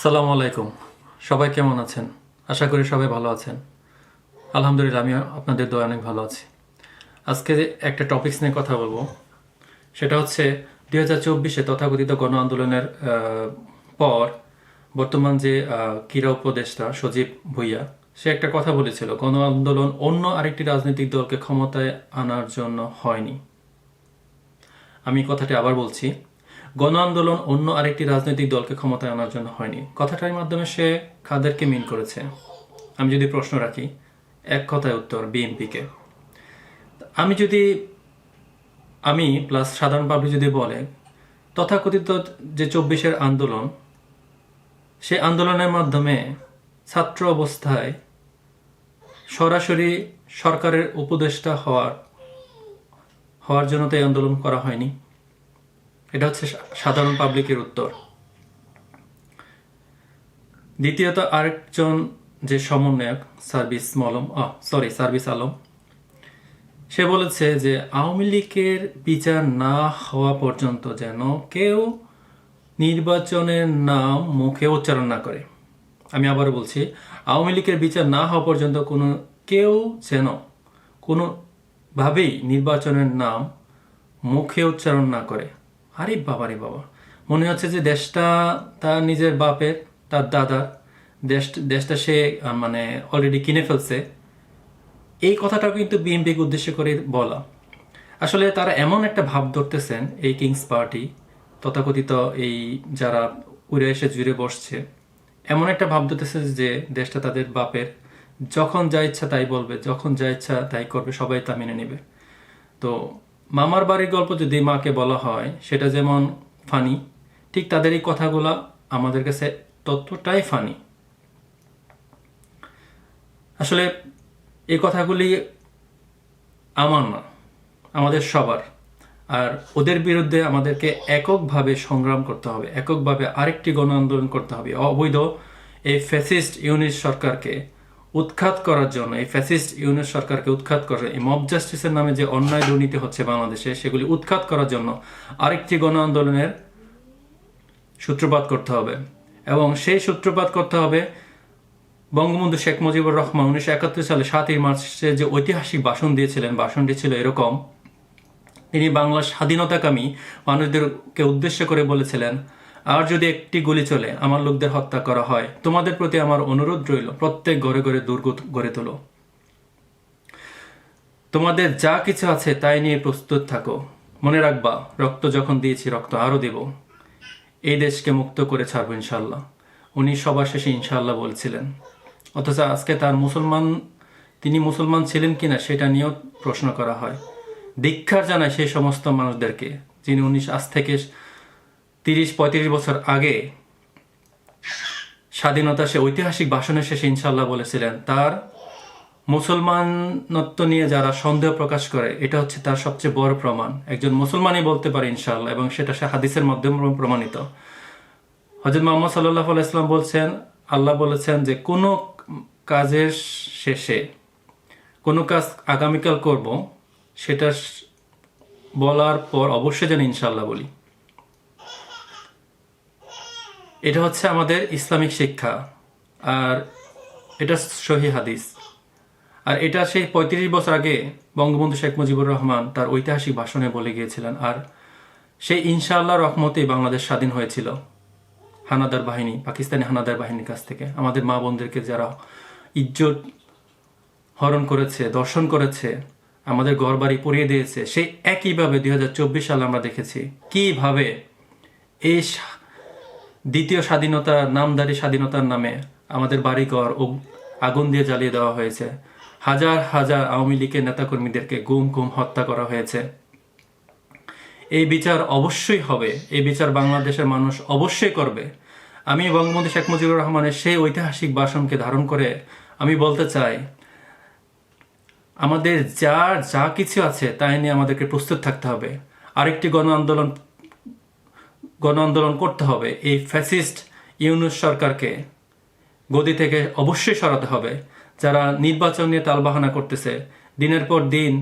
আসসালামু আলাইকুম। সবাই কেমন আছেন? আশা করি সবাই ভালো আছেন। আলহামদুলিল্লাহ, আমি আপনাদের দোয়া অনেক ভালো আছি। আজকে একটা টপিকস নিয়ে কথা বলবো। সেটা হচ্ছে 2024-এ তথাকথিত গণ আন্দোলনের পর বর্তমান যে ক্রীড়া উপদেষ্টা সজীব ভুঁইয়া, সে একটা কথা বলেছিল, গণ আন্দোলন অন্য আরেকটি রাজনৈতিক দলকে ক্ষমতায় আনার জন্য হয়নি। আমি কথাটি আবার বলছি, গণ আন্দোলন অন্য আরেকটি রাজনৈতিক দলকে ক্ষমতায় আনার জন্য হয়নি। কথাটার মাধ্যমে সে কাদেরকে মিন করেছে? আমি যদি প্রশ্ন রাখি, এক কথায় উত্তর বিএনপিকে। আমি প্লাস সাধারণ পাবলিক যদি বলে তথাকথিত যে 24-এর আন্দোলন, সে আন্দোলনের মাধ্যমে ছাত্র অবস্থায় সরাসরি সরকারের উপদেষ্টা হওয়ার জন্য তো এই আন্দোলন করা হয়নি। এটা হচ্ছে সাধারণ পাবলিকের উত্তর। দ্বিতীয়ত, আরেকজন যে সমন্বয়ক সার্ভিস আলম, সে বলেছে যে আওয়ামী লীগের বিচার না হওয়া পর্যন্ত যেন কেউ নির্বাচনের নাম মুখে উচ্চারণ না করে। আমি আবার বলছি, আওয়ামী লীগের বিচার না হওয়া পর্যন্ত কেউ যেন কোনোভাবেই নির্বাচনের নাম মুখে উচ্চারণ না করে। আরে বাবা রে বাবা, মনে হচ্ছে যে দেশটা তার নিজের বাপের, তার দাদার দেশটা সে মানে অলরেডি কিনে ফেলছে। এই কথাটাও কিন্তু বিএনপিকে উদ্দেশ্য করে বলা। আসলে তারা এমন একটা ভাব ধরতেছেন, এই কিংস পার্টি তথাকথিত এই যারা উড়ে এসে জুড়ে বসছে, এমন একটা ভাব ধরতেছে যে দেশটা তাদের বাপের, যখন যা ইচ্ছা তাই বলবে, যখন যা ইচ্ছা তাই করবে, সবাই তা মেনে নেবে। তো মামার বাড়ির গল্প যদি মাকে বলা হয়, সেটা যেমন ফানি, ঠিক তাদের এই কথাগুলা আমাদের কাছে ততটাই ফানি। আসলে এই কথাগুলি আমার না, আমাদের সবার। আর ওদের বিরুদ্ধে আমাদেরকে এককভাবে সংগ্রাম করতে হবে, এককভাবে আরেকটি গণ আন্দোলন করতে হবে। অবৈধ এই ফ্যাসিস্ট ইউনিট সরকারকে উৎখাত করার জন্য, এই মব জাস্টিসের নামে যে অন্যায় দুর্নীতি হচ্ছে বাংলাদেশে, সেগুলি উৎখাত করার জন্য আরেকটি গণ আন্দোলনের সূত্রপাত করতে হবে। এবং সেই সূত্রপাত করতে হবে বঙ্গবন্ধু শেখ মুজিবুর রহমান 1971 সালে 7ই মার্চে যে ঐতিহাসিক ভাষণ দিয়েছিলেন। ভাষণটি ছিল এরকম: তিনি বাংলার স্বাধীনতাকামী মানুষদেরকে উদ্দেশ্য করে বলেছিলেন, আর যদি একটি গুলি চলে, আমার লোকদের হত্যা করা হয়, তোমাদের প্রতি আমার অনুরোধ রইল, প্রত্যেক ঘরে ঘরে দুর্গ গড়ে তোলো। তোমাদের যা কিছু আছে তাই নিয়ে প্রস্তুত থাকো। মনে রাখবা, রক্ত যখন দিয়েছি, রক্ত আরো দেব। এই দেশকে মুক্ত করে ছাড়বো ইনশাল্লাহ। উনি সবার শেষে ইনশাল্লাহ বলছিলেন। অথচ আজকে তিনি মুসলমান ছিলেন কিনা সেটা নিয়েও প্রশ্ন করা হয়। ধিক্কার জানায় সেই সমস্ত মানুষদেরকে যিনি আজ থেকে 30-35 বছর আগে স্বাধীনতা সে ঐতিহাসিক ভাষণের শেষে ইনশাল্লাহ বলেছিলেন। তার মুসলমানত্ব নিয়ে যারা সন্দেহ প্রকাশ করে, এটা হচ্ছে তার সবচেয়ে বড় প্রমাণ। একজন মুসলমানই বলতে পারে ইনশাল্লাহ, এবং সেটা সে হাদিসের মাধ্যমে প্রমাণিত। হযরত মুহাম্মদ সাল্লাল্লাহু আলাইহি ওয়াসাল্লাম বলছেন, আল্লাহ বলেছেন যে কোনো কাজের শেষে, কোনো কাজ আগামীকাল করব, সেটা বলার পর অবশ্যই যেন ইনশাল্লাহ বলি। এটা হচ্ছে আমাদের ইসলামিক শিক্ষা, আর এটা সহিহ হাদিস। আর এটা সেই 35 বছর আগে বঙ্গবন্ধু শেখ মুজিবুর রহমান তার ঐতিহাসিক ভাষণে বলে গিয়েছিলেন। আর সেই ইনশাআল্লাহ রহমতেই বাংলাদেশ স্বাধীন হয়েছিল পাকিস্তানি হানাদার বাহিনীর কাছ থেকে। আমাদের মা বোনদেরকে যারা ইজ্জত হরণ করেছে, দর্শন করেছে, আমাদের ঘর বাড়ি পুড়িয়ে দিয়েছে, সেই একইভাবে 2024 সালে আমরা দেখেছি কিভাবে এই দ্বিতীয় নামধারী স্বাধীনতার নামে আমাদের বাড়িঘর আগুন দিয়ে জ্বালিয়ে দেওয়া হয়েছে। হাজার হাজার আওয়ামী লীগের নেতাকর্মীদেরকে গুম হত্যা করা হয়েছে। এই বিচার অবশ্যই হবে, এই বিচার বাংলাদেশের মানুষ অবশ্যই করবে। আমি বঙ্গবন্ধু শেখ মুজিবুর রহমানের সেই ঐতিহাসিক ভাষণকে ধারণ করে আমি বলতে চাই, আমাদের যা কিছু আছে তাই নিয়ে আমাদেরকে প্রস্তুত থাকতে হবে। আরেকটি গণ আন্দোলন করতে হবে। এই ফ্যাসিস্ট ইউনূস সরকারকে গদি থেকে অবশ্যই সরাতে হবে। যারা নির্বাচন নিয়ে তালবাহানা করতেছে, দিনের পর দিন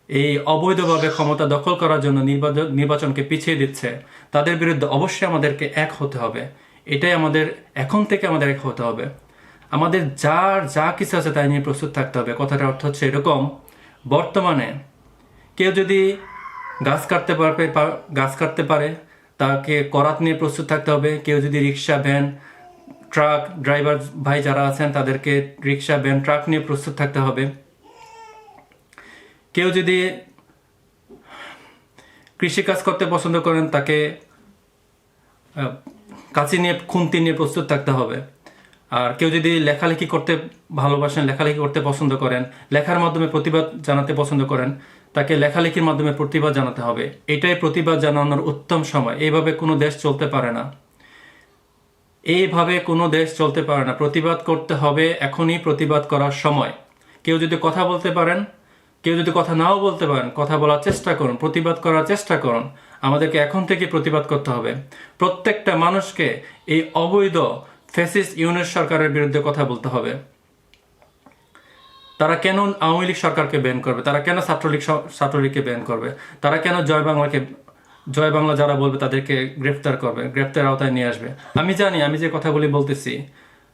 এই অবৈধভাবে ক্ষমতা দখল করার জন্য নির্বাচনকে পিছিয়ে দিচ্ছে, তাদের বিরুদ্ধে অবশ্যই আমাদেরকে এক হতে হবে। এটাই আমাদের এখন থেকে আমাদের এক হতে হবে। আমাদের যার যা কিছু আছে তাই নিয়ে প্রস্তুত থাকতে হবে। কথাটার অর্থ হচ্ছে এরকম, বর্তমানে কেউ যদি গাছ কাটতে পারে তাকে করাত নিয়ে প্রস্তুত থাকতে হবে। কেউ যদি রিক্সা, ভ্যান, ট্রাক ড্রাইভার ভাই যারা আছেন তাদেরকে রিক্সা, ভ্যান, ট্রাক নিয়ে প্রস্তুত থাকতে হবে। কেউ যদি কৃষিকাজ করতে পছন্দ করেন তাকে কাঁচি নিয়ে, খুন্তি নিয়ে প্রস্তুত থাকতে হবে। আর কেউ যদি লেখালেখি করতে ভালোবাসেন, লেখালেখি করতে পছন্দ করেন, লেখার মাধ্যমে প্রতিবাদ জানাতে পছন্দ করেন, তাকে লেখালেখির মাধ্যমে প্রতিবাদ জানাতে হবে। এটাই প্রতিবাদ জানানোর উত্তম সময়। এইভাবে কোনো দেশ চলতে পারে না, এইভাবে কোনো দেশ চলতে পারে না। প্রতিবাদ করতে হবে, এখনই প্রতিবাদ করার সময়। কেউ যদি কথা বলতে পারেন, কেউ যদি কথা নাও বলতে পারেন, কথা বলার চেষ্টা করুন, প্রতিবাদ করার চেষ্টা করুন। আমাদেরকে এখন থেকে প্রতিবাদ করতে হবে। প্রত্যেকটা মানুষকে এই অবৈধ ফ্যাসিস্ট ইউনিট সরকারের বিরুদ্ধে কথা বলতে হবে। তারা কেন আওয়ামী লীগ সরকারকে ব্যান করবে? তারা কেন ছাত্রলীগকে ব্যান করবে? তারা কেন জয় বাংলা যারা বলবে তাদেরকে গ্রেফতার করবে, গ্রেফতার আওতায় নিয়ে আসবে? আমি জানি, আমি যে কথাগুলি বলতেছি,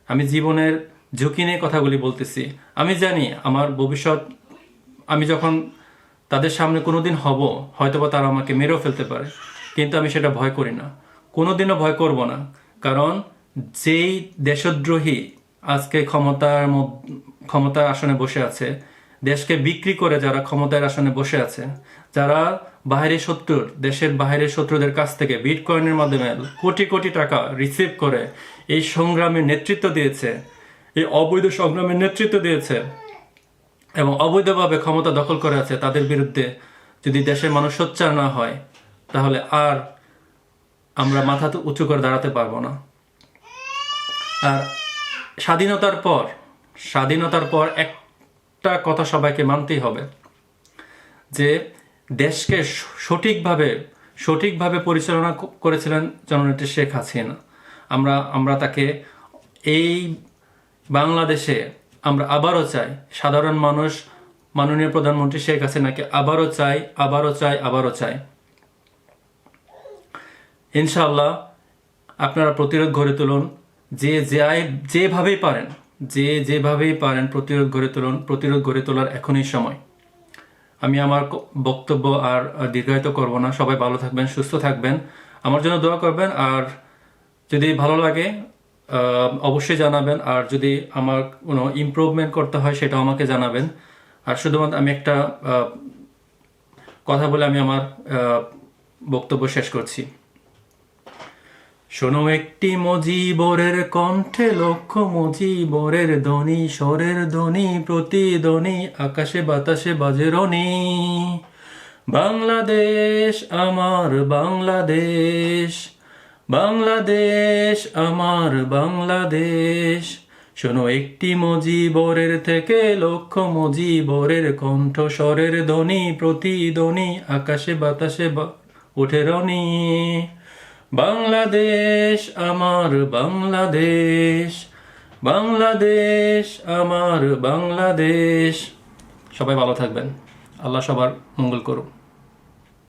আমি জীবনের ঝুঁকি নিয়ে কথাগুলি বলতেছি। আমি জানি আমার ভবিষ্যৎ, আমি যখন তাদের সামনে কোনোদিন হব, হয়তোবা তারা আমাকে মেরেও ফেলতে পারে, কিন্তু আমি সেটা ভয় করি না, কোনোদিনও ভয় করব না। কারণ যেই দেশদ্রোহী আজকে ক্ষমতার আসনে বসে আছে, দেশকে বিক্রি করে যারা ক্ষমতার আসনে বসে আছে, যারা দেশের বাইরের শত্রুদের কাছ থেকে বিটকয়েনের মাধ্যমে কোটি কোটি টাকা রিসিভ করে এই সংগ্রামের নেতৃত্ব দিয়েছে, এই অবৈধ সংগ্রামের নেতৃত্ব দিয়েছে এবং অবৈধভাবে ক্ষমতা দখল করে আছে, তাদের বিরুদ্ধে যদি দেশের মানুষ সোচ্চার না হয়, তাহলে আর আমরা মাথা উঁচু করে দাঁড়াতে পারবো না। আর স্বাধীনতার পর একটা কথা সবাইকে মানতেই হবে, যে দেশকে সঠিকভাবে পরিচালনা করেছিলেন জননেত্রী শেখ হাসিনা। আমরা তাকে এই বাংলাদেশে আমরা আবারও চাই। সাধারণ মানুষ মাননীয় প্রধানমন্ত্রী শেখ হাসিনাকে আবারও চাই। ইনশাআল্লাহ আপনারা প্রতিরোধ গড়ে তুলুন, যেভাবেই পারেন প্রতিরোধ গড়ে তোলার এখনই সময়। আমি আমার বক্তব্য আর দীর্ঘায়িত করব না। সবাই ভালো থাকবেন, সুস্থ থাকবেন, আমার জন্য দোয়া করবেন। আর যদি ভালো লাগে অবশ্যই জানাবেন। আর যদি আমার কোনো ইমপ্রুভমেন্ট করতে হয় সেটাও আমাকে জানাবেন। আর শুধুমাত্র আমি একটা কথা বলে আমি আমার বক্তব্য শেষ করছি। শোনো একটি মজিবরের কণ্ঠে, লক্ষ মজিবরের ধ্বনি, স্বরের ধ্বনি, প্রতিধ্বনি, আকাশে বাতাসে বাজে রনি। বাংলাদেশ আমার বাংলাদেশ, বাংলাদেশ আমার বাংলাদেশ। শোনো একটি মজিবরের থেকে লক্ষ মজিবরের কণ্ঠ, স্বরের ধ্বনি, প্রতিধ্বনি, আকাশে বাতাসে ওঠে রনি। বাংলাদেশ আমার বাংলাদেশ, বাংলাদেশ আমার বাংলাদেশ। সবাই ভালো থাকবেন। আল্লাহ সবার মঙ্গল করুন।